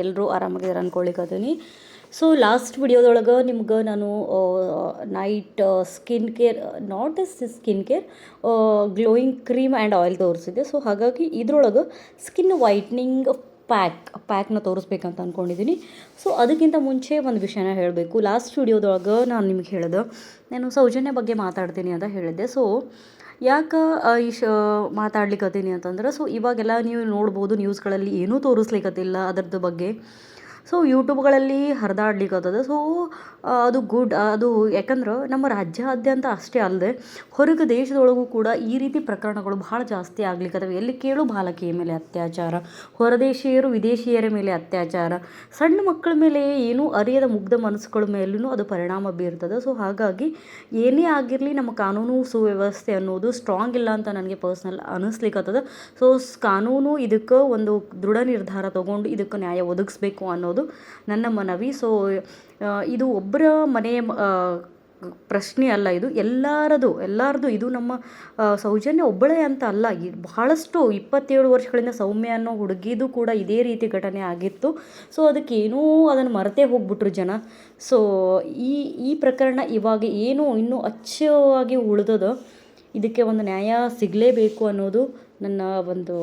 ಎಲ್ಲರೂ ಆರಾಮಾಗಿದ್ದಾರೆ ಅಂದ್ಕೊಳ್ಳಿಕತ್ತೀನಿ. So last ವಿಡಿಯೋದೊಳಗೆ ನಿಮ್ಗೆ ನಾನು night skin care, not as skin care, glowing cream and oil ತೋರಿಸಿದ್ದೆ. ಸೊ ಹಾಗಾಗಿ ಇದ್ರೊಳಗೆ ಸ್ಕಿನ್ ವೈಟ್ನಿಂಗ್ ಪ್ಯಾಕ್ನ ತೋರಿಸ್ಬೇಕಂತ ಅಂದ್ಕೊಂಡಿದ್ದೀನಿ. ಸೊ ಅದಕ್ಕಿಂತ ಮುಂಚೆ ಒಂದು ವಿಷಯನ ಹೇಳಬೇಕು. ಲಾಸ್ಟ್ ವಿಡಿಯೋದೊಳಗೆ ನಾನು ನಿಮ್ಗೆ ಹೇಳಿದೆ, ನಾನು ಸೌಜನ್ಯ ಬಗ್ಗೆ ಮಾತಾಡ್ತೀನಿ ಅಂತ ಹೇಳಿದ್ದೆ. ಸೊ ಯಾಕೆ ಮಾತಾಡ್ಲಿಕ್ಕತ್ತೀನಿ ಅಂತಂದ್ರೆ, ಸೊ ಇವಾಗೆಲ್ಲ ನೀವು ನೋಡ್ಬೋದು ನ್ಯೂಸ್ಗಳಲ್ಲಿ ಏನೂ ತೋರಿಸ್ಲಿಕ್ಕತ್ತಿಲ್ಲ ಅದರದ್ದು ಬಗ್ಗೆ. ಸೊ ಯೂಟ್ಯೂಬ್ಗಳಲ್ಲಿ ಹರಿದಾಡ್ಲಿಕ್ಕತ್ತದ. ಸೊ ಅದು ಗುಡ್. ಅದು ಯಾಕಂದ್ರೆ ನಮ್ಮ ರಾಜ್ಯಾದ್ಯಂತ ಅಷ್ಟೇ ಅಲ್ಲದೆ ಹೊರಗೆ ದೇಶದೊಳಗೂ ಕೂಡ ಈ ರೀತಿ ಪ್ರಕರಣಗಳು ಭಾಳ ಜಾಸ್ತಿ ಆಗ್ಲಿಕ್ಕತ್ತವೆ. ಎಲ್ಲಿ ಕೇಳು ಬಾಲಕಿಯ ಮೇಲೆ ಅತ್ಯಾಚಾರ, ಹೊರದೇಶೀಯರು ವಿದೇಶಿಯರ ಮೇಲೆ ಅತ್ಯಾಚಾರ, ಸಣ್ಣ ಮಕ್ಕಳ ಮೇಲೆ ಏನೂ ಅರಿಯದ ಮುಗ್ಧ ಮನಸ್ಸುಗಳ ಮೇಲೂ ಅದು ಪರಿಣಾಮ ಬೀರ್ತದೆ. ಸೊ ಹಾಗಾಗಿ ಏನೇ ಆಗಿರಲಿ ನಮ್ಮ ಕಾನೂನು ಸುವ್ಯವಸ್ಥೆ ಅನ್ನೋದು ಸ್ಟ್ರಾಂಗ್ ಇಲ್ಲ ಅಂತ ನನಗೆ ಪರ್ಸ್ನಲ್ ಅನ್ನಿಸ್ಲಿಕ್ಕತ್ತದ. ಸೊ ಕಾನೂನು ಇದಕ್ಕೆ ಒಂದು ದೃಢ ನಿರ್ಧಾರ ತೊಗೊಂಡು ಇದಕ್ಕೆ ನ್ಯಾಯ ಒದಗಿಸ್ಬೇಕು ಅನ್ನೋದು ನನ್ನ ಮನವಿ. ಸೊ ಇದು ಒಬ್ಬರ ಮನೆಯ ಪ್ರಶ್ನೆ ಅಲ್ಲ, ಇದು ಎಲ್ಲರದು. ಇದು ನಮ್ಮ ಸೌಜನ್ಯ ಒಬ್ಬಳೇ ಅಂತ ಅಲ್ಲ, ಬಹಳಷ್ಟು 27 ವರ್ಷಗಳಿಂದ ಸೌಮ್ಯ ಅನ್ನೋ ಹುಡುಗಿದು ಕೂಡ ಇದೇ ರೀತಿ ಘಟನೆ ಆಗಿತ್ತು. ಸೊ ಅದಕ್ಕೇನೋ ಅದನ್ನು ಮರೆತೇ ಹೋಗ್ಬಿಟ್ರು ಜನ. ಸೊ ಈ ಪ್ರಕರಣ ಇವಾಗ ಏನು ಇನ್ನೂ ಅಚ್ಚವಾಗಿ ಉಳಿದದ, ಇದಕ್ಕೆ ಒಂದು ನ್ಯಾಯ ಸಿಗಲೇಬೇಕು ಅನ್ನೋದು ನನ್ನ ಒಂದು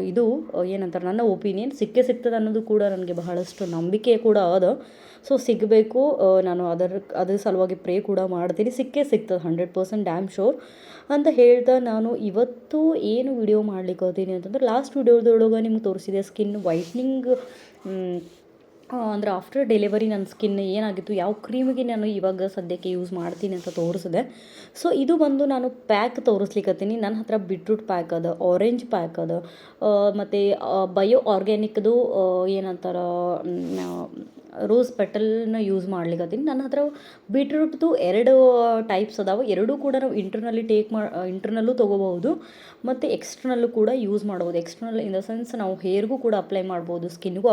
ಇದು ಏನಂತಾರೆ, ನನ್ನ ಒಪಿನಿಯನ್. ಸಿಗ್ತದೆ ಅನ್ನೋದು ಕೂಡ ನನಗೆ ಬಹಳಷ್ಟು ನಂಬಿಕೆ ಕೂಡ ಅದ. ಸೊ ಸಿಗಬೇಕು. ನಾನು ಅದ್ರ ಸಲುವಾಗಿ ಪ್ರೇ ಕೂಡ ಮಾಡ್ತೀನಿ. ಸಿಗ್ತದೆ 100% ಡ್ಯಾಮ್ ಶೋರ್ ಅಂತ ಹೇಳ್ತಾ, ನಾನು ಇವತ್ತು ಏನು ವಿಡಿಯೋ ಮಾಡ್ಲಿಕ್ಕೆ ಹೋಗ್ತೀನಿ ಅಂತಂದ್ರೆ, ಲಾಸ್ಟ್ ವಿಡಿಯೋದೊಳಗೆ ನಿಮ್ಗೆ ತೋರಿಸಿದೆ ಸ್ಕಿನ್ ವೈಟ್ನಿಂಗ್, ಅಂದರೆ ಆಫ್ಟರ್ ಡೆಲಿವರಿ ನನ್ನ ಸ್ಕಿನ್ ಏನಾಗಿತ್ತು, ಯಾವ ಕ್ರೀಮಿಗೆ ನಾನು ಇವಾಗ ಸದ್ಯಕ್ಕೆ ಯೂಸ್ ಮಾಡ್ತೀನಿ ಅಂತ ತೋರಿಸಿದೆ. ಸೊ ಇದು ಬಂದು ನಾನು ಪ್ಯಾಕ್ ತೋರಿಸ್ಲಿಕ್ಕತ್ತೀನಿ. ನನ್ನ ಹತ್ರ ಬೀಟ್ರೂಟ್ ಪ್ಯಾಕ್ ಅದ, ಆರೆಂಜ್ ಪ್ಯಾಕ್ ಅದ, ಮತ್ತು ಬಯೋ ಆರ್ಗ್ಯಾನಿಕ್ದು ಏನಂತಾರೆ ರೋಸ್ ಪೆಟಲ್ನ ಯೂಸ್ ಮಾಡ್ಲಿಕ್ಕತ್ತೀನಿ. ನನ್ನ ಹತ್ರ ಬೀಟ್ರೂಟ್ದು 2 ಟೈಪ್ಸ್ ಅದಾವೆ. ಎರಡೂ ಕೂಡ ನಾವು ಇಂಟರ್ನಲ್ಲೂ ತೊಗೋಬಹುದು ಮತ್ತು ಎಕ್ಸ್ಟರ್ನಲ್ಲೂ ಕೂಡ ಯೂಸ್ ಮಾಡ್ಬೋದು. ಎಕ್ಸ್ಟರ್ನಲ್ ಇನ್ ದ ಸೆನ್ಸ್ ನಾವು ಹೇರ್ಗೂ ಕೂಡ ಅಪ್ಲೈ ಮಾಡ್ಬೋದು, ಸ್ಕಿನ್ಗೂ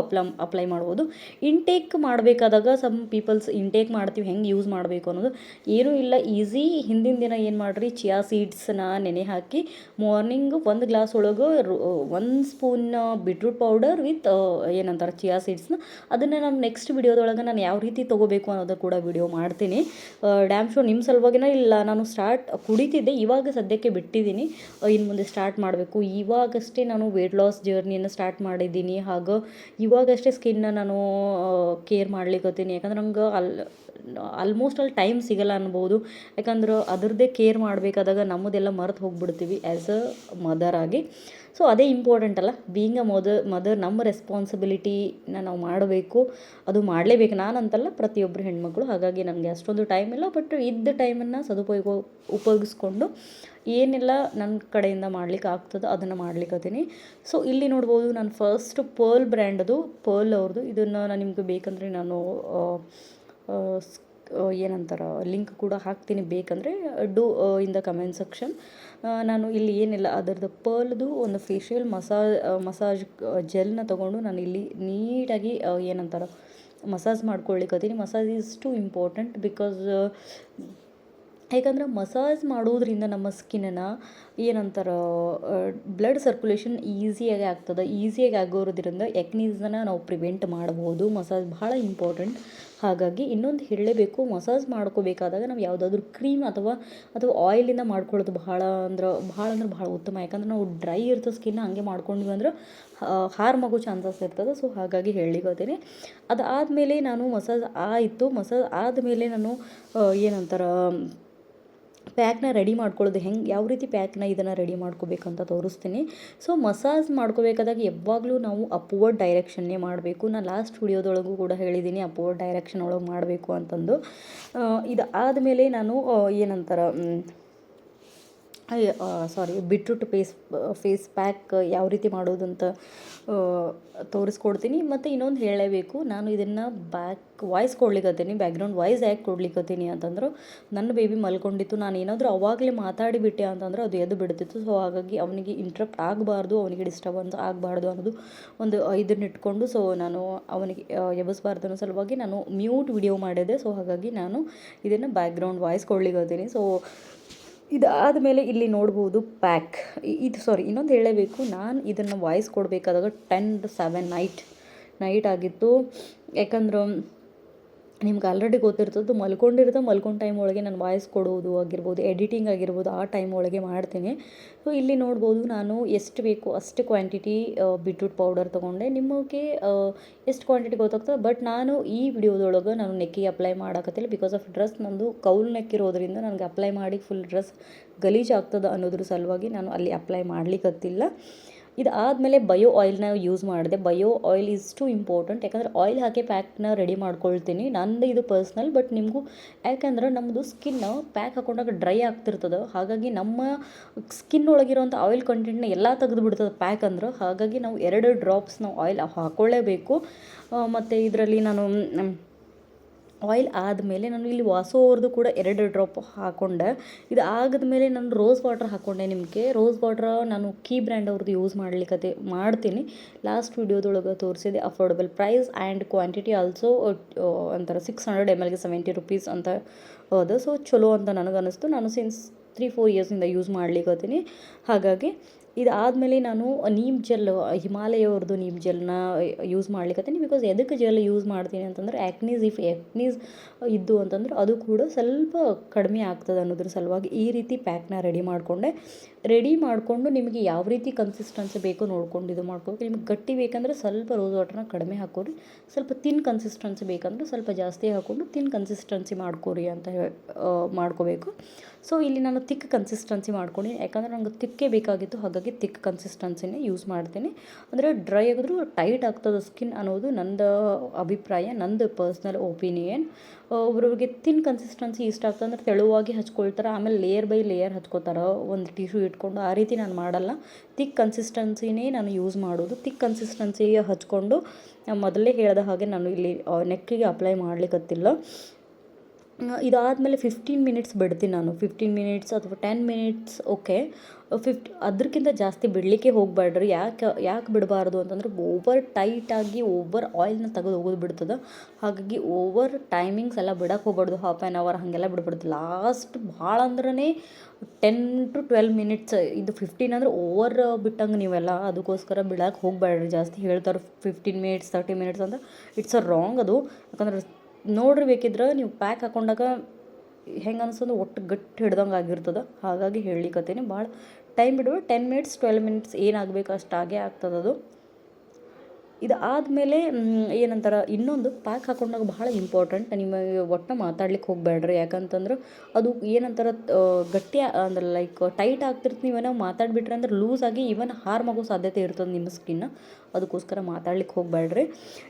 ಅಪ್ಲೈ ಮಾಡ್ಬೋದು. ಇಂಟೇಕ್ ಮಾಡಬೇಕಾದಾಗ ಸಮ್ ಪೀಪಲ್ಸ್ ಇಂಟೇಕ್ ಮಾಡ್ತೀವಿ, ಹೆಂಗೆ ಯೂಸ್ ಮಾಡಬೇಕು ಅನ್ನೋದು ಏನೂ ಇಲ್ಲ, ಈಸಿ. ಹಿಂದಿನ ದಿನ ಏನು ಮಾಡಿರಿ, ಚಿಯಾ ಸೀಡ್ಸ್ನ ನೆನೆ ಹಾಕಿ ಮಾರ್ನಿಂಗ್ 1 ಗ್ಲಾಸ್ ಒಳಗೆ 1 ಸ್ಪೂನ್ ಬೀಟ್ರೂಟ್ ಪೌಡರ್ ವಿತ್ ಏನಂತಾರೆ ಚಿಯಾ ಸೀಡ್ಸ್ನ, ಅದನ್ನು ನಾನು ನೆಕ್ಸ್ಟ್ ವಿಡಿಯೋದೊಳಗೆ ನಾನು ಯಾವ ರೀತಿ ತೊಗೋಬೇಕು ಅನ್ನೋದು ಕೂಡ ವಿಡಿಯೋ ಮಾಡ್ತೀನಿ. ಡ್ಯಾಮ್ ಶೋ ನಿಮ್ಮ ಸಲುವಾಗಿನ ಇಲ್ಲ, ನಾನು ಕುಡಿತಿದ್ದೆ, ಇವಾಗ ಸದ್ಯಕ್ಕೆ ಬಿಟ್ಟಿದ್ದೀನಿ, ಇನ್ನು ಮುಂದೆ ಸ್ಟಾರ್ಟ್ ಮಾಡಬೇಕು. ಇವಾಗಷ್ಟೇ ನಾನು ವೆಯ್ಟ್ ಲಾಸ್ ಜರ್ನಿಯನ್ನು ಸ್ಟಾರ್ಟ್ ಮಾಡಿದ್ದೀನಿ. ಹಾಗೂ ಇವಾಗಷ್ಟೇ ಸ್ಕಿನ್ನ ನಾನು ಕೇರ್ ಮಾಡ್ಲಿಕ್ಕತ್ತೀನಿ. ಯಾಕಂದ್ರೆ ನಂಗೆ ಆಲ್ಮೋಸ್ಟ್ ಟೈಮ್ ಸಿಗಲ್ಲ ಅನ್ಬೋದು. ಯಾಕಂದ್ರೆ ಅದರದ್ದೇ ಕೇರ್ ಮಾಡಬೇಕಾದಾಗ ನಮ್ಮದೆಲ್ಲ ಮರೆತು ಹೋಗ್ಬಿಡ್ತೀವಿ ಆ್ಯಸ್ ಅ ಮದರ್ ಆಗಿ. ಸೊ ಅದೇ ಇಂಪಾರ್ಟೆಂಟ್ ಅಲ್ಲ, ಬೀಯಿಂಗ್ ಅ ಮದರ್ ನಮ್ಮ ರೆಸ್ಪಾನ್ಸಿಬಿಲಿಟಿನ ನಾವು ಮಾಡಬೇಕು, ಅದು ಮಾಡಲೇಬೇಕು. ನಾನಂತಲ್ಲ, ಪ್ರತಿಯೊಬ್ಬರು ಹೆಣ್ಮಕ್ಳು. ಹಾಗಾಗಿ ನನಗೆ ಅಷ್ಟೊಂದು ಟೈಮ್ ಇಲ್ಲ, ಬಟ್ ಇದ್ದ ಟೈಮನ್ನು ಉಪಯೋಗಿಸ್ಕೊಂಡು ಏನೆಲ್ಲ ನನ್ನ ಕಡೆಯಿಂದ ಮಾಡ್ಲಿಕ್ಕೆ ಆಗ್ತದೋ ಅದನ್ನು ಮಾಡ್ಲಿಕ್ಕತ್ತೀನಿ. ಸೊ ಇಲ್ಲಿ ನೋಡ್ಬೋದು, ನಾನು ಫಸ್ಟ್ ಪರ್ಲ್ ಬ್ರ್ಯಾಂಡದು, ಪರ್ಲ್ ಅವ್ರದ್ದು. ಇದನ್ನು ನಾನು ನಿಮಗೆ ಬೇಕಂದರೆ ನಾನು ಏನಂತಾರೆ ಲಿಂಕ್ ಕೂಡ ಹಾಕ್ತೀನಿ, ಬೇಕಂದರೆ do in the comment section. ನಾನು ಇಲ್ಲಿ ಏನಿಲ್ಲ, ಅದರದ್ದು ಪರ್ಲ್ದು ಒಂದು ಫೇಶಿಯಲ್ ಮಸಾಜ್ ಜೆಲ್ನ ತೊಗೊಂಡು ನಾನು ಇಲ್ಲಿ ನೀಟಾಗಿ ಏನಂತಾರೆ ಮಸಾಜ್ ಮಾಡ್ಕೊಳ್ಳಿಕ್ಕತ್ತೀನಿ. Massage is to important because ಯಾಕಂದ್ರೆ ಮಸಾಜ್ ಮಾಡೋದ್ರಿಂದ ನಮ್ಮ ಸ್ಕಿನ್ನನ್ನು ಏನಂತಾರೆ ಬ್ಲಡ್ ಸರ್ಕ್ಯುಲೇಷನ್ ಈಸಿಯಾಗಿ ಆಗ್ತದೆ. ಈಸಿಯಾಗಿ ಆಗೋದ್ರಿಂದ ಎಕ್ನೀಸನ್ನು ನಾವು ಪ್ರಿವೆಂಟ್ ಮಾಡ್ಬೋದು. ಮಸಾಜ್ ಭಾಳ ಇಂಪಾರ್ಟೆಂಟ್. ಹಾಗಾಗಿ ಇನ್ನೊಂದು ಹೇಳಲೇಬೇಕು, ಮಸಾಜ್ ಮಾಡ್ಕೋಬೇಕಾದಾಗ ನಾವು ಯಾವುದಾದ್ರೂ ಕ್ರೀಮ್ ಅಥವಾ ಆಯಿಲಿಂದ ಮಾಡ್ಕೊಳ್ಳೋದು ಭಾಳ ಉತ್ತಮ. ಯಾಕಂದ್ರೆ ನಾವು ಡ್ರೈ ಇರ್ತದೆ ಸ್ಕಿನ್, ಹಂಗೆ ಮಾಡ್ಕೊಂಡ್ವಿ ಅಂದ್ರೆ ಹಾರ್ಮ್ ಆಗೋ ಚಾನ್ಸಸ್ ಇರ್ತದೆ. ಸೊ ಹಾಗಾಗಿ ಹೇಳಿಕೊತೀನಿ. ಅದಾದಮೇಲೆ ನಾನು ಮಸಾಜ್ ಆದಮೇಲೆ ನಾನು ಏನಂತಾರೆ ಪ್ಯಾಕ್ನ ರೆಡಿ ಮಾಡ್ಕೊಳ್ಳೋದು ಯಾವ ರೀತಿ ಪ್ಯಾಕ್ನ ಇದನ್ನು ರೆಡಿ ಮಾಡ್ಕೋಬೇಕಂತ ತೋರಿಸ್ತೀನಿ. ಸೊ ಮಸಾಜ್ ಮಾಡ್ಕೋಬೇಕಾದಾಗ ಯಾವಾಗಲೂ ನಾವು ಅಪ್ವರ್ಡ್ ಡೈರೆಕ್ಷನ್ನೇ ಮಾಡಬೇಕು. ನಾನು ಲಾಸ್ಟ್ ವಿಡಿಯೋದೊಳಗೂ ಕೂಡ ಹೇಳಿದ್ದೀನಿ ಅಪ್ವರ್ಡ್ ಡೈರೆಕ್ಷನ್ ಒಳಗೆ ಮಾಡಬೇಕು ಅಂತಂದು. ಇದಾದಮೇಲೆ ನಾನು ಏನಂತಾರೆ ಬೀಟ್ರೂಟ್ ಫೇಸ್ ಪ್ಯಾಕ್ ಯಾವ ರೀತಿ ಮಾಡೋದಂತ ತೋರಿಸ್ಕೊಡ್ತೀನಿ. ಮತ್ತು ಇನ್ನೊಂದು ಹೇಳಲೇಬೇಕು, ನಾನು ಇದನ್ನು ವಾಯ್ಸ್ ಕೊಡ್ಲಿಕ್ಕತ್ತೀನಿ, ಬ್ಯಾಕ್ಗ್ರೌಂಡ್ ವಾಯ್ಸ್ ಯಾಕೆ ಕೊಡ್ಲಿಕ್ಕತ್ತೀನಿ ಅಂತಂದ್ರೆ, ನನ್ನ ಬೇಬಿ ಮಲ್ಕೊಂಡಿತ್ತು, ನಾನು ಏನಾದರೂ ಅವಾಗಲೇ ಮಾತಾಡಿಬಿಟ್ಟೆ ಅಂತಂದ್ರೆ ಅದು ಎದ್ದು ಬಿಡ್ತಿತ್ತು. ಸೊ ಹಾಗಾಗಿ ಅವನಿಗೆ ಇಂಟ್ರಪ್ಟ್ ಆಗಬಾರ್ದು, ಅವನಿಗೆ ಡಿಸ್ಟರ್ಬೆನ್ಸ್ ಆಗಬಾರ್ದು ಅನ್ನೋದು ಒಂದು ಇದನ್ನ ಇಟ್ಕೊಂಡು, ಸೊ ನಾನು ಅವನಿಗೆ ಎಬ್ಬಿಸಬಾರ್ದು ಅನ್ನೋ ಸಲುವಾಗಿ ನಾನು ಮ್ಯೂಟ್ ವಿಡಿಯೋ ಮಾಡಿದೆ. ಸೊ ಹಾಗಾಗಿ ನಾನು ಇದನ್ನು ಬ್ಯಾಕ್ಗ್ರೌಂಡ್ ವಾಯ್ಸ್ ಕೊಡ್ಲಿಕ್ಕತ್ತೀನಿ. ಸೊ ಇದಾದಮೇಲೆ ಇಲ್ಲಿ ನೋಡ್ಬೋದು ಇನ್ನೊಂದು ಹೇಳಲೇಬೇಕು, ನಾನು ಇದನ್ನು ವಾಯ್ಸ್ ಕೊಡಬೇಕಾದಾಗ 10-7 ನೈಟ್ ನೈಟ್ ಆಗಿತ್ತು. ಯಾಕಂದ್ರೆ ನಿಮ್ಗೆ ಆಲ್ರೆಡಿ ಗೊತ್ತಿರ್ತದೆ, ಮಲ್ಕೊಂಡು ಟೈಮ್ ಒಳಗೆ ನಾನು ವಾಯ್ಸ್ ಕೊಡೋದು ಆಗಿರ್ಬೋದು, ಎಡಿಟಿಂಗ್ ಆಗಿರ್ಬೋದು, ಆ ಟೈಮ್ ಒಳಗೆ ಮಾಡ್ತೀನಿ. ಸೊ ಇಲ್ಲಿ ನೋಡ್ಬೋದು ನಾನು ಎಷ್ಟು ಬೇಕು ಅಷ್ಟು ಕ್ವಾಂಟಿಟಿ ಬೀಟ್ರೂಟ್ ಪೌಡರ್ ತೊಗೊಂಡೆ. ನಿಮಗೆ ಎಷ್ಟು ಕ್ವಾಂಟಿಟಿ ಗೊತ್ತಾಗ್ತದೆ, ಬಟ್ ನಾನು ಈ ವಿಡಿಯೋದೊಳಗೆ ನಾನು ನೆಕ್ಕಿಗೆ ಅಪ್ಲೈ ಮಾಡೋಕತ್ತಿಲ್ಲ. ಬಿಕಾಸ್ ಆಫ್ ಡ್ರೆಸ್ ನಂದು ಕೌಲ್ ನೆಕ್ ಇರೋದ್ರಿಂದ ನನಗೆ ಅಪ್ಲೈ ಮಾಡಿ ಫುಲ್ ಡ್ರೆಸ್ ಗಲೀಜು ಆಗ್ತದೆ ಅನ್ನೋದ್ರ ಸಲುವಾಗಿ ನಾನು ಅಲ್ಲಿ ಅಪ್ಲೈ ಮಾಡ್ಲಿಕ್ಕತ್ತಿಲ್ಲ. ಇದಾದಮೇಲೆ ಬಯೋ ಆಯಿಲ್ನ ಯೂಸ್ ಮಾಡಿದೆ. Bio oil is to important. ಯಾಕಂದರೆ ಆಯಿಲ್ ಹಾಕಿ ಪ್ಯಾಕ್ನ ರೆಡಿ ಮಾಡ್ಕೊಳ್ತೀನಿ. ನಂದು ಇದು ಪರ್ಸ್ನಲ್, ಬಟ್ ನಿಮಗೂ ಯಾಕಂದ್ರೆ ನಮ್ಮದು ಸ್ಕಿನ್ ಪ್ಯಾಕ್ ಹಾಕೊಂಡಾಗ ಡ್ರೈ ಆಗ್ತಿರ್ತದೆ. ಹಾಗಾಗಿ ನಮ್ಮ ಸ್ಕಿನ್ ಒಳಗಿರೋಂಥ ಆಯಿಲ್ ಕಂಟೆಂಟ್ನ ಎಲ್ಲ ತೆಗೆದು ಬಿಡ್ತದೆ ಪ್ಯಾಕ್ ಅಂದ್ರೆ. ಹಾಗಾಗಿ ನಾವು 2 ಡ್ರಾಪ್ಸ್ ನಾವು ಆಯಿಲ್ ಹಾಕ್ಕೊಳ್ಳೇಬೇಕು. ಮತ್ತು ಇದರಲ್ಲಿ ನಾನು ಆಯಿಲ್ ಆದಮೇಲೆ ನಾನು ಇಲ್ಲಿ ವಾಸೋವ್ರದ್ದು ಕೂಡ 2 ಡ್ರಾಪ್ ಹಾಕ್ಕೊಂಡೆ. ಇದು ಆದಮೇಲೆ ನಾನು ರೋಸ್ ವಾಟರ್ ಹಾಕ್ಕೊಂಡೆ. ನಿಮಗೆ ರೋಸ್ ವಾಟರ್ ನಾನು ಕೀ ಬ್ರ್ಯಾಂಡ್ ಅವ್ರದ್ದು ಯೂಸ್ ಮಾಡ್ತೀನಿ. ಲಾಸ್ಟ್ ವಿಡಿಯೋದೊಳಗೆ ತೋರಿಸಿದೆ. Affordable price and quantity also ಒಂಥರ 600 ml ಗೆ 70 ರೂಪೀಸ್ ಅಂತ ಹೌದು. ಸೊ ಚಲೋ ಅಂತ ನನಗನ್ನಿಸ್ತು. ನಾನು ಸಿನ್ಸ್ 3-4 ಇಯರ್ಸಿಂದ ಯೂಸ್ ಮಾಡ್ಲಿಕ್ಕತ್ತೀನಿ. ಹಾಗಾಗಿ ಇದಾದಮೇಲೆ ನಾನು ನೀಮ್ ಜೆಲ್, ಹಿಮಾಲಯವ್ರದ್ದು ನೀಮ್ ಜೆಲ್ನ ಯೂಸ್ ಮಾಡ್ಲಿಕ್ಕತ್ತೀನಿ. ಬಿಕಾಸ್ ಎದಕ್ಕೆ ಜೆಲ್ ಯೂಸ್ ಮಾಡ್ತೀನಿ ಅಂತಂದ್ರೆ ಆ್ಯಕ್ನೀಸ್ ಇದ್ದು ಅಂತಂದ್ರೆ ಅದು ಕೂಡ ಸ್ವಲ್ಪ ಕಡಿಮೆ ಆಗ್ತದೆ ಅನ್ನೋದ್ರ ಸಲುವಾಗಿ ಈ ರೀತಿ ಪ್ಯಾಕ್ನ ರೆಡಿ ಮಾಡಿಕೊಂಡು ನಿಮಗೆ ಯಾವ ರೀತಿ ಕನ್ಸಿಸ್ಟೆನ್ಸಿ ಬೇಕೋ ನೋಡ್ಕೊಂಡು ಇದು ಮಾಡ್ಕೋಬೇಕು. ನಿಮಗೆ ಗಟ್ಟಿ ಬೇಕಂದ್ರೆ ಸ್ವಲ್ಪ ರೋಸ್ ವಾಟರ್ನ ಕಡಿಮೆ ಹಾಕೋರಿ, ಸ್ವಲ್ಪ ತಿನ್ ಕನ್ಸಿಸ್ಟೆನ್ಸಿ ಬೇಕಂದ್ರೆ ಸ್ವಲ್ಪ ಜಾಸ್ತಿ ಹಾಕ್ಕೊಂಡು ತಿನ್ ಕನ್ಸಿಸ್ಟೆನ್ಸಿ ಮಾಡ್ಕೋರಿ ಅಂತ ಮಾಡ್ಕೋಬೇಕು. ಸೊ ಇಲ್ಲಿ ನಾನು ತಿಕ್ ಕನ್ಸಿಸ್ಟೆನ್ಸಿ ಮಾಡ್ಕೊಂಡು, ಯಾಕಂದರೆ ನಂಗೆ ತಿಕ್ಕೇ ಬೇಕಾಗಿತ್ತು. ಹಾಗಾಗಿ ತಿಕ್ ಕನ್ಸಿಸ್ಟೆನ್ಸಿನೇ ಯೂಸ್ ಮಾಡ್ತೀನಿ. ಅಂದರೆ ಡ್ರೈ ಆಗಿದ್ರೂ ಟೈಟ್ ಆಗ್ತದೆ ಸ್ಕಿನ್ ಅನ್ನೋದು ನಂದು ಅಭಿಪ್ರಾಯ, ನಂದು ಪರ್ಸ್ನಲ್ ಒಪಿನಿಯನ್. ಒಬ್ರೊಬ್ರಿಗೆ ತಿನ್ ಕನ್ಸಿಸ್ಟೆನ್ಸಿ ಇಷ್ಟ ಆಗ್ತದೆ ಅಂದ್ರೆ ತೆಳುವಾಗಿ ಹಚ್ಕೊಳ್ತಾರೆ, ಆಮೇಲೆ ಲೇಯರ್ ಬೈ ಲೇಯರ್ ಹಚ್ಕೋತಾರೆ ಒಂದು ಟಿಶ್ಯೂ ಇಟ್ಕೊಂಡು. ಆ ರೀತಿ ನಾನು ಮಾಡಲ್ಲ. ತಿಕ್ ಕನ್ಸಿಸ್ಟೆನ್ಸಿನೇ ನಾನು ಯೂಸ್ ಮಾಡೋದು. ತಿಕ್ ಕನ್ಸಿಸ್ಟೆನ್ಸಿ ಹಚ್ಕೊಂಡು ಮೊದಲೇ ಹೇಳಿದ ಹಾಗೆ ನಾನು ಇಲ್ಲಿ ನೆಕ್ಕಿಗೆ ಅಪ್ಲೈ ಮಾಡ್ಲಿಕ್ಕತ್ತಿಲ್ಲ. ಇದಾದಮೇಲೆ 15 ಮಿನಿಟ್ಸ್ ಬಿಡ್ತೀನಿ ನಾನು. 15 ಮಿನಿಟ್ಸ್ ಅಥವಾ 10 ಮಿನಿಟ್ಸ್ ಓಕೆ. ಅದಕ್ಕಿಂತ ಜಾಸ್ತಿ ಬಿಡಲಿಕ್ಕೆ ಹೋಗಬೇಡ್ರಿ. ಯಾಕೆ ಬಿಡಬಾರ್ದು ಅಂತಂದ್ರೆ ಓವರ್ ಟೈಟಾಗಿ ಓವರ್ ಆಯಿಲ್ನ ತೆಗೆದು ಹೋಗೋದು ಬಿಡ್ತದೆ. ಹಾಗಾಗಿ ಓವರ್ ಟೈಮಿಂಗ್ಸ್ ಎಲ್ಲ ಬಿಡಕ್ಕೆ ಹೋಗ್ಬಾರ್ದು. ಹಾಫ್ ಆ್ಯನ್ ಅವರ್ ಹಾಗೆಲ್ಲ ಬಿಡ್ಬಾರ್ದು. ಲಾಸ್ಟ್ ಭಾಳ ಅಂದ್ರೆ 10 to 12 ಮಿನಿಟ್ಸ್. ಇದು 15 ಅಂದ್ರೆ ಓವರ್ ಬಿಟ್ಟಂಗೆ ನೀವೆಲ್ಲ. ಅದಕ್ಕೋಸ್ಕರ ಬಿಡಕ್ಕೆ ಹೋಗಬೇಡ್ರಿ. ಜಾಸ್ತಿ ಹೇಳ್ತಾರೆ 15 ಮಿನಿಟ್ಸ್ 30 ಮಿನಿಟ್ಸ್ ಅಂತ. ಇಟ್ಸ್ ಅ ರಾಂಗ್ ಅದು. ಯಾಕಂದ್ರೆ ನೋಡ್ರಿ, ಬೇಕಿದ್ರೆ ನೀವು ಪ್ಯಾಕ್ ಹಾಕೊಂಡಾಗ ಹೆಂಗೆ ಅನ್ಸೋದು ಒಟ್ಟು ಗಟ್ಟಿ ಹಿಡ್ದಂಗೆ ಆಗಿರ್ತದೆ. ಹಾಗಾಗಿ ಹೇಳಲಿಕ್ಕತ್ತೀನಿ, ಭಾಳ ಟೈಮ್ ಬಿಡುವ. 10 ಮಿನಿಟ್ಸ್ 12 ಮಿನಿಟ್ಸ್ ಏನಾಗಬೇಕು ಅಷ್ಟಾಗೇ ಆಗ್ತದದು. ಇದಾದಮೇಲೆ ಏನಂತಾರೆ, ಇನ್ನೊಂದು ಪ್ಯಾಕ್ ಹಾಕೊಂಡಾಗ ಭಾಳ ಇಂಪಾರ್ಟೆಂಟ್. ನಿಮಗೆ ಒಟ್ಟು ಮಾತಾಡ್ಲಿಕ್ಕೆ ಹೋಗಬೇಡ್ರಿ. ಯಾಕಂತಂದ್ರೆ ಅದು ಏನಂತಾರೆ ಗಟ್ಟಿ ಅಂದ್ರೆ ಲೈಕ್ ಟೈಟ್ ಆಗ್ತಿರ್ತೀವಿ. ನೀವೇನೋ ಮಾತಾಡ್ಬಿಟ್ರೆ ಅಂದ್ರೆ ಲೂಸ್ ಆಗಿ ಈವನ್ ಹಾರ್ಮ್ ಆಗೋ ಸಾಧ್ಯತೆ ಇರ್ತದೆ ನಿಮ್ಮ ಸ್ಕಿನ್ನ. ಅದಕ್ಕೋಸ್ಕರ ಮಾತಾಡ್ಲಿಕ್ಕೆ ಹೋಗಬೇಡ್ರಿ.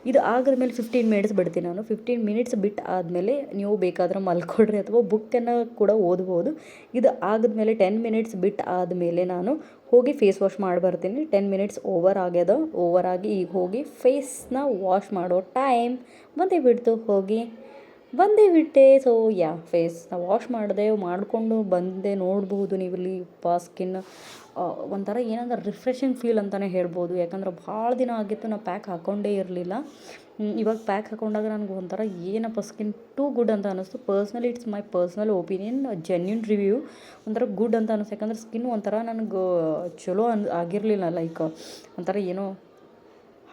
ಇದು ಆದಮೇಲೆ 15 ಮಿನಿಟ್ಸ್ ಬಿಡ್ತೀನಿ ನಾನು. 15 ಮಿನಿಟ್ಸ್ ಬಿಟ್ಟು ಆದಮೇಲೆ ನೀವು ಬೇಕಾದ್ರೆ ಮಲ್ಕೊಡ್ರಿ ಅಥವಾ ಬುಕ್ಕನ್ನು ಕೂಡ ಓದ್ಬೋದು. ಇದು ಆದಮೇಲೆ 10 ಮಿನಿಟ್ಸ್ ಬಿಟ್ಟು ಆದಮೇಲೆ ನಾನು ಹೋಗಿ ಫೇಸ್ ವಾಶ್ ಮಾಡಿ ಬರ್ತೀನಿ. 10 ಮಿನಿಟ್ಸ್ ಓವರ್ ಆಗಿ ಈಗ ಹೋಗಿ ಫೇಸ್ನ ವಾಶ್ ಮಾಡೋ ಟೈಮ್ ಬಂದೇ ಬಿಟ್ಟೆ. ಸೊ ಫೇಸ್ನ ವಾಶ್ ಮಾಡಿಕೊಂಡು ಬಂದೆ. ನೋಡ್ಬೋದು ನೀವಿಲ್ಲಿ ಸ್ಕಿನ್ ಒಂಥರ ಏನಂದ್ರೆ ರಿಫ್ರೆಶಿಂಗ್ ಫೀಲ್ ಅಂತಲೇ ಹೇಳ್ಬೋದು. ಯಾಕಂದ್ರೆ ಭಾಳ ದಿನ ಆಗಿತ್ತು ನಾವು ಪ್ಯಾಕ್ ಹಾಕ್ಕೊಂಡೇ ಇರಲಿಲ್ಲ. ಇವಾಗ ಪ್ಯಾಕ್ ಹಾಕೊಂಡಾಗ ನನಗೆ ಒಂಥರ ಏನಪ್ಪ ಸ್ಕಿನ್ ಟೂ ಗುಡ್ ಅಂತ ಅನ್ನಿಸ್ತು. Personally it's my personal opinion, genuine review. ಒಂಥರ ಗುಡ್ ಅಂತ ಅನ್ನಿಸ್ತು. ಯಾಕಂದ್ರೆ ಸ್ಕಿನ್ ಒಂಥರ ನನಗೆ ಚಲೋ ಆಗಿರಲಿಲ್ಲ. ಲೈಕ್ ಒಂಥರ ಏನೋ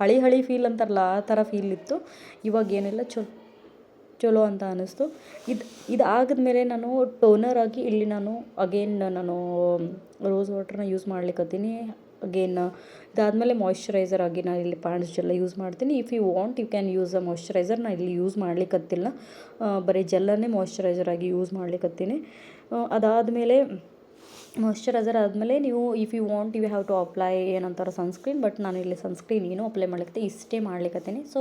ಹಳಿ ಫೀಲ್ ಅಂತಾರಲ್ಲ ಆ ಥರ ಫೀಲ್ ಇತ್ತು. ಇವಾಗ ಏನಿಲ್ಲ, ಚಲೋ ಅಂತ ಅನ್ನಿಸ್ತು. ಇದು ಆದಮೇಲೆ ನಾನು ಟೋನರ್ ಆಗಿ ಇಲ್ಲಿ ನಾನು ರೋಸ್ ವಾಟರ್ನ ಯೂಸ್ ಮಾಡ್ಲಿಕ್ಕತ್ತೀನಿ. ಇದಾದಮೇಲೆ ಮಾಯ್ಶ್ಚರೈಸರ್ ಆಗಿ ನಾನು ಇಲ್ಲಿ ಪಾಂಡ್ಸ್ ಜೆಲ್ಲ ಯೂಸ್ ಮಾಡ್ತೀನಿ. If you want you can use a moisturiser. ನಾನು ಇಲ್ಲಿ ಯೂಸ್ ಮಾಡ್ಲಿಕ್ಕತ್ತಿಲ್ಲ, ಬರೀ ಜೆಲ್ಲನ್ನೇ ಮಾಯ್ಶ್ಚರೈಸರ್ ಆಗಿ ಯೂಸ್ ಮಾಡ್ಲಿಕ್ಕತ್ತೀನಿ. ಅದಾದಮೇಲೆ ಮಾಯ್ಶ್ಚರೈಸರ್ ಆದಮೇಲೆ ನೀವು if you want you have to apply ಏನಂತಾರೆ ಸನ್ಸ್ಕ್ರೀನ್. ಬಟ್ ನಾನು ಇಲ್ಲಿ ಸನ್ಸ್ಕ್ರೀನ್ ಏನೂ ಅಪ್ಲೈ ಮಾಡ್ಲಿಕ್ಕೆ ಇಷ್ಟೇ ಮಾಡ್ಲಿಕ್ಕತ್ತೀನಿ. ಸೊ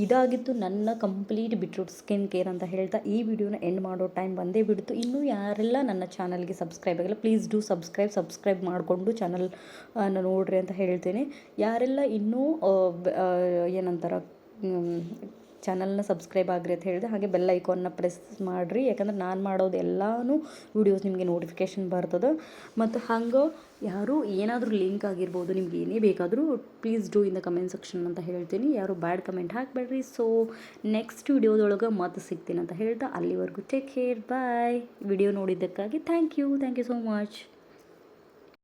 ಇದಾಗಿತ್ತು ನನ್ನ ಕಂಪ್ಲೀಟ್ ಬೀಟ್ರೂಟ್ ಸ್ಕಿನ್ ಕೇರ್ ಅಂತ ಹೇಳ್ತಾ ಈ ವಿಡಿಯೋನ ಎಂಡ್ ಮಾಡೋ ಟೈಮ್ ಬಂದೇ ಬಿಡ್ತು. ಇನ್ನೂ ಯಾರೆಲ್ಲ ನನ್ನ ಚಾನಲ್ಗೆ ಸಬ್ಸ್ಕ್ರೈಬ್ ಆಗಿಲ್ಲ, ಪ್ಲೀಸ್ ಡೂ ಸಬ್ಸ್ಕ್ರೈಬ್ ಮಾಡಿಕೊಂಡು ಚಾನಲ್ ನೋಡ್ರಿ ಅಂತ ಹೇಳ್ತೀನಿ. ಯಾರೆಲ್ಲ ಇನ್ನೂ ಏನಂತಾರೆ ಚಾನಲ್ನ ಸಬ್ಸ್ಕ್ರೈಬ್ ಆಗ್ರಿ ಅಂತ ಹೇಳಿದೆ. ಹಾಗೆ ಬೆಲ್ ಐಕಾನ್ನ ಪ್ರೆಸ್ ಮಾಡಿರಿ. ಯಾಕಂದ್ರೆ ನಾನು ಮಾಡೋದು ಎಲ್ಲನೂ ವೀಡಿಯೋಸ್ ನಿಮಗೆ ನೋಟಿಫಿಕೇಷನ್ ಬರ್ತದೆ. ಮತ್ತು ಹಂಗೆ ಯಾರು ಏನಾದರೂ ಲಿಂಕ್ ಆಗಿರ್ಬೋದು, ನಿಮ್ಗೆ ಏನೇ ಬೇಕಾದರೂ please do in the comment section ಅಂತ ಹೇಳ್ತೀನಿ. ಯಾರು ಬ್ಯಾಡ್ ಕಮೆಂಟ್ ಹಾಕಬೇಡ್ರಿ. ಸೊ ನೆಕ್ಸ್ಟ್ ವಿಡಿಯೋದೊಳಗೆ ಮತ್ತೆ ಸಿಗ್ತೀನಿ ಅಂತ ಹೇಳ್ತಾ ಅಲ್ಲಿವರೆಗೂ ಟೇಕ್ ಕೇರ್, ಬಾಯ್. ವಿಡಿಯೋ ನೋಡಿದ್ದಕ್ಕಾಗಿ ಥ್ಯಾಂಕ್ ಯು ಸೋ ಮಚ್.